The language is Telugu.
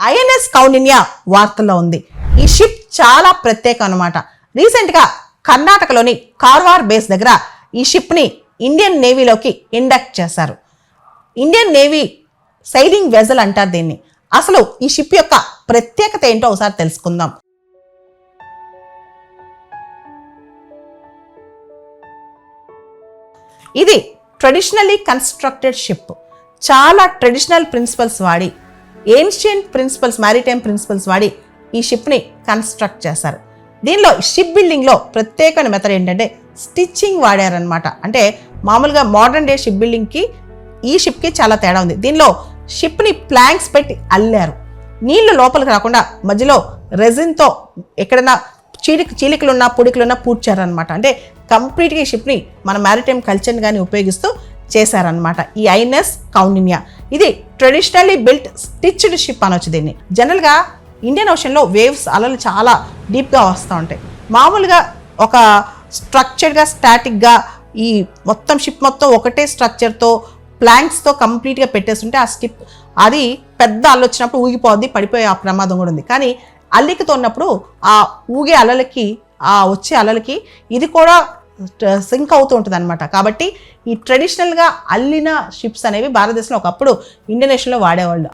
ఐఎన్ఎస్ కౌండిన్య వార్తల్లో ఉంది. ఈ షిప్ చాలా ప్రత్యేకం అన్నమాట. రీసెంట్గా కర్ణాటకలోని కార్వార్ బేస్ దగ్గర ఈ షిప్ని ఇండియన్ నేవీలోకి ఇండక్ట్ చేశారు. ఇండియన్ నేవీ సైలింగ్ వెజల్ అంటారు దీన్ని. అసలు ఈ షిప్ యొక్క ప్రత్యేకత ఏంటో ఒకసారి తెలుసుకుందాం. ఇది ట్రెడిషనల్లీ కన్స్ట్రక్టెడ్ షిప్. చాలా ట్రెడిషనల్ ప్రిన్సిపల్స్ వాడి, ఏన్షియంట్ ప్రిన్సిపల్స్, మ్యారిటైమ్ ప్రిన్సిపల్స్ వాడి ఈ షిప్ని కన్స్ట్రక్ట్ చేశారు. దీనిలో షిప్ బిల్డింగ్లో ప్రత్యేకమైన మెథడ్ ఏంటంటే స్టిచ్చింగ్ వాడారనమాట. అంటే మామూలుగా మోడర్న్ డే షిప్ బిల్డింగ్కి ఈ షిప్కి చాలా తేడా ఉంది. దీనిలో షిప్ని ప్లాంక్స్ పెట్టి అల్లారు. నీళ్లు లోపలికి రాకుండా మధ్యలో రెజిన్తో ఎక్కడైనా చీలికలున్నా పొడికలున్నా పూడ్చారనమాట. అంటే కంప్లీట్గా ఈ షిప్ని మన మ్యారిటైమ్ కల్చర్ని కానీ ఉపయోగిస్తూ చేశారనమాట ఈ ఐఎన్ఎస్ కౌండిన్య. ఇది ట్రెడిషనల్లీ బిల్ట్ స్టిచ్డ్ షిప్ అనొచ్చు దీన్ని. జనరల్గా ఇండియన్ ఓషన్లో వేవ్స్ అలలు చాలా డీప్గా వస్తూ ఉంటాయి. మామూలుగా ఒక స్ట్రక్చర్డ్గా స్టాటిక్గా ఈ మొత్తం షిప్ మొత్తం ఒకటే స్ట్రక్చర్తో ప్లాంక్స్తో కంప్లీట్గా పెట్టేస్తుంటే ఆ షిప్ అది పెద్ద అల్లు వచ్చినప్పుడు ఊగిపోద్ది, పడిపోయే ఆ ప్రమాదం కూడా ఉంది. కానీ అల్లికతో ఉన్నప్పుడు ఆ ఊగే అలలకి, ఆ వచ్చే అలలకి ఇది కూడా సింక్ అవుతూ ఉంటుంది అనమాట. కాబట్టి ఈ ట్రెడిషనల్గా అల్లిన షిప్స్ అనేవి భారతదేశంలో ఒకప్పుడు ఇండియన్ ఓషన్లో వాడేవాళ్ళు.